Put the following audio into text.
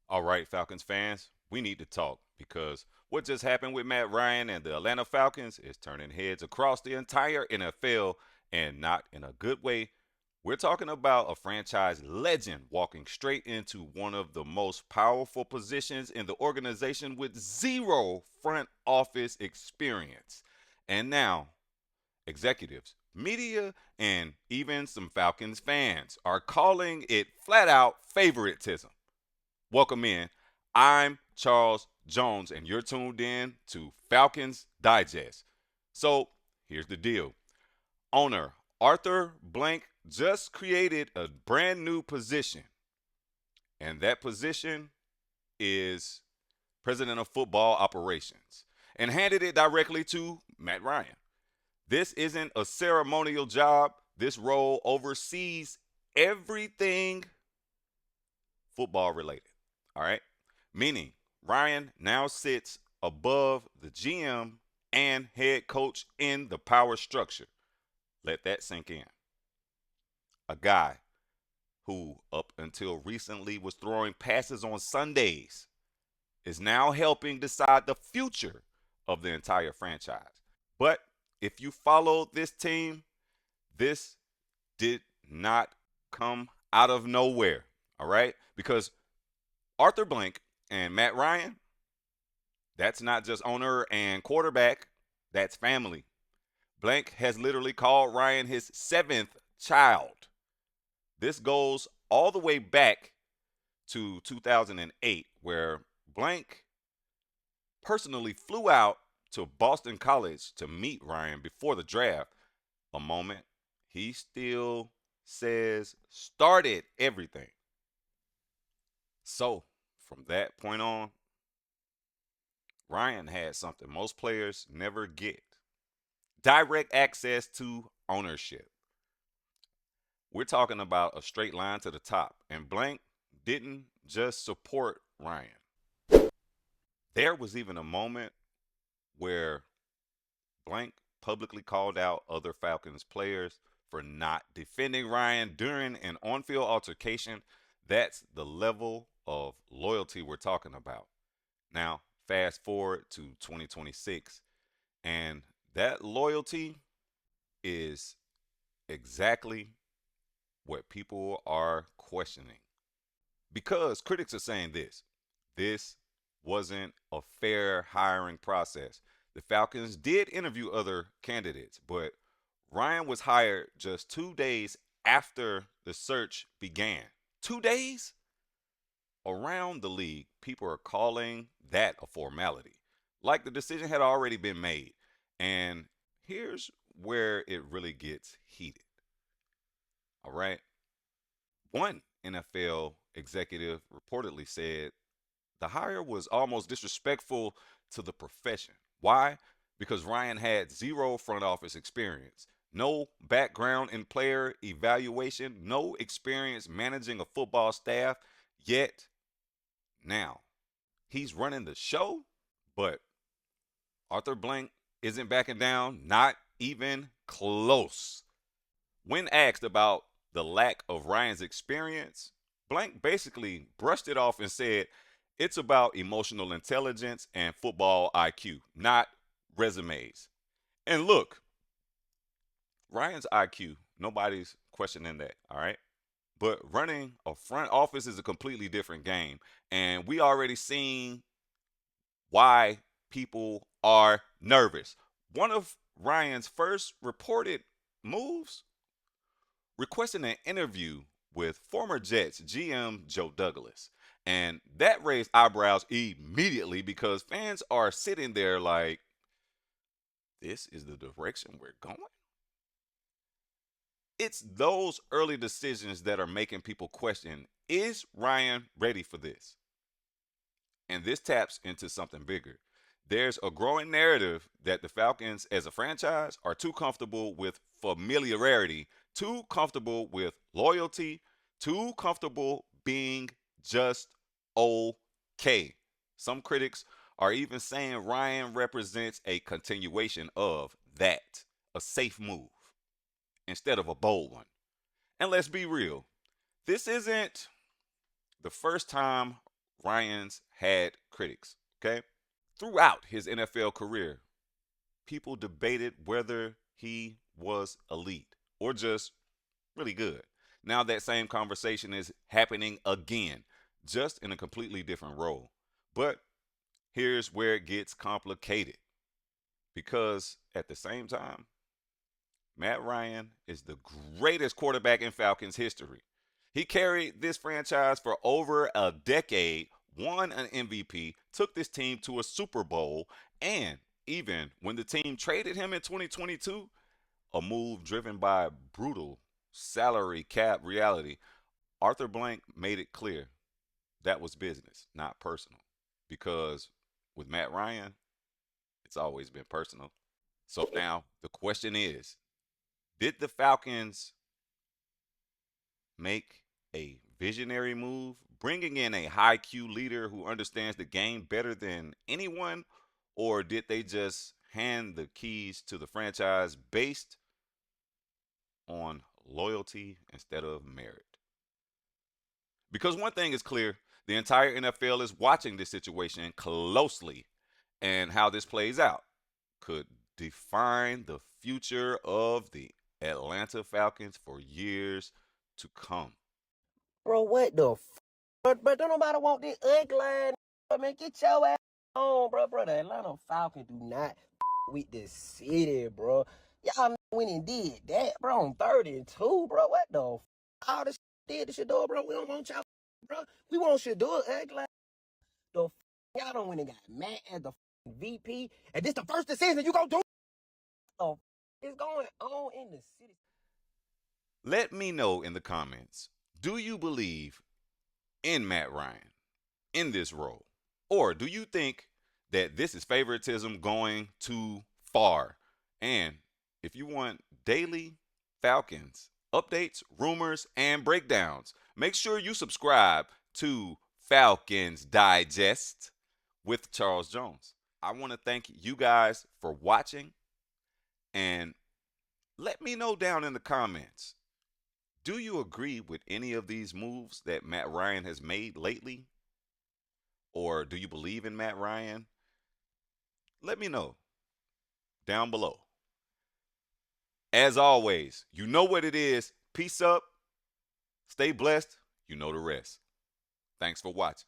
All right, Falcons fans, we need to talk because what just happened with Matt Ryan and the Atlanta Falcons is turning heads across the entire NFL and not in a good way. We're talking about a franchise legend walking straight into one of the most powerful positions in the organization with zero front office experience. And now, executives, media, and even some Falcons fans are calling it flat out favoritism. Welcome in. I'm Charles Jones, and you're tuned in to Falcons Digest. So here's the deal. Owner Arthur Blank just created a brand new position, and that position is President of Football Operations, and handed it directly to Matt Ryan. This isn't a ceremonial job. This role oversees everything football related. All right. Meaning Ryan now sits above the GM and head coach in the power structure. Let that sink in. A guy who, up until recently, was throwing passes on Sundays is now helping decide the future of the entire franchise. But if you follow this team, this did not come out of nowhere. All right. Because Arthur Blank and Matt Ryan, that's not just owner and quarterback, that's family. Blank has literally called Ryan his seventh child. This goes all the way back to 2008, where Blank personally flew out to Boston College to meet Ryan before the draft, a moment he still says started everything. So, from that point on, Ryan had something most players never get: direct access to ownership. We're talking about a straight line to the top, and Blank didn't just support Ryan. There was even a moment where Blank publicly called out other Falcons players for not defending Ryan during an on field altercation. That's the level of loyalty we're talking about. Now, fast forward to 2026, and that loyalty is exactly what people are questioning. Because critics are saying this wasn't a fair hiring process. The Falcons did interview other candidates, but Ryan was hired just 2 days after the search began. 2 days? Around the league, people are calling that a formality, like the decision had already been made. And here's where it really gets heated. All right. One NFL executive reportedly said the hire was almost disrespectful to the profession. Why? Because Ryan had zero front office experience, no background in player evaluation, no experience managing a football staff, yet now he's running the show. But Arthur Blank isn't backing down, not even close. When asked about the lack of Ryan's experience, Blank basically brushed it off and said it's about emotional intelligence and football IQ, not resumes. And look, Ryan's IQ, nobody's questioning that, all right? But running a front office is a completely different game. And we already seen why people are nervous. One of Ryan's first reported moves, requesting an interview with former Jets GM Joe Douglas. And that raised eyebrows immediately because fans are sitting there like, this is the direction we're going? It's those early decisions that are making people question, is Ryan ready for this? And this taps into something bigger. There's a growing narrative that the Falcons as a franchise are too comfortable with familiarity, too comfortable with loyalty, too comfortable being just okay. Some critics are even saying Ryan represents a continuation of that, a safe move instead of a bold one. And let's be real, this isn't the first time Ryan's had critics, okay? Throughout his NFL career, people debated whether he was elite or just really good. Now that same conversation is happening again, just in a completely different role. But here's where it gets complicated because at the same time, Matt Ryan is the greatest quarterback in Falcons history. He carried this franchise for over a decade, won an MVP, took this team to a Super Bowl, and even when the team traded him in 2022, a move driven by brutal salary cap reality, Arthur Blank made it clear that was business, not personal. Because with Matt Ryan, it's always been personal. So now the question is, did the Falcons make a visionary move, bringing in a high Q leader who understands the game better than anyone, or did they just hand the keys to the franchise based on loyalty instead of merit? Because one thing is clear, the entire NFL is watching this situation closely, and how this plays out could define the future of the Atlanta Falcons for years to come. Bro, what the But don't nobody want this ugly line. Man, get your ass on, bro. The Atlanta Falcons do not with the city, bro. Y'all went and did that, bro, on 32, bro. What the all this did this shit, bro. We don't want y'all, bro. We want you to do it, ugly. The y'all don't win and got Matt as the VP, and this the first decision you gonna do. Oh, it's going on in the city. Let me know in the comments, do you believe in Matt Ryan in this role? Or do you think that this is favoritism going too far? And if you want daily Falcons updates, rumors, and breakdowns, make sure you subscribe to Falcons Digest with Charles Jones. I want to thank you guys for watching, and let me know down in the comments, do you agree with any of these moves that Matt Ryan has made lately? Or do you believe in Matt Ryan? Let me know down below. As always, you know what it is. Peace up. Stay blessed. You know the rest. Thanks for watching.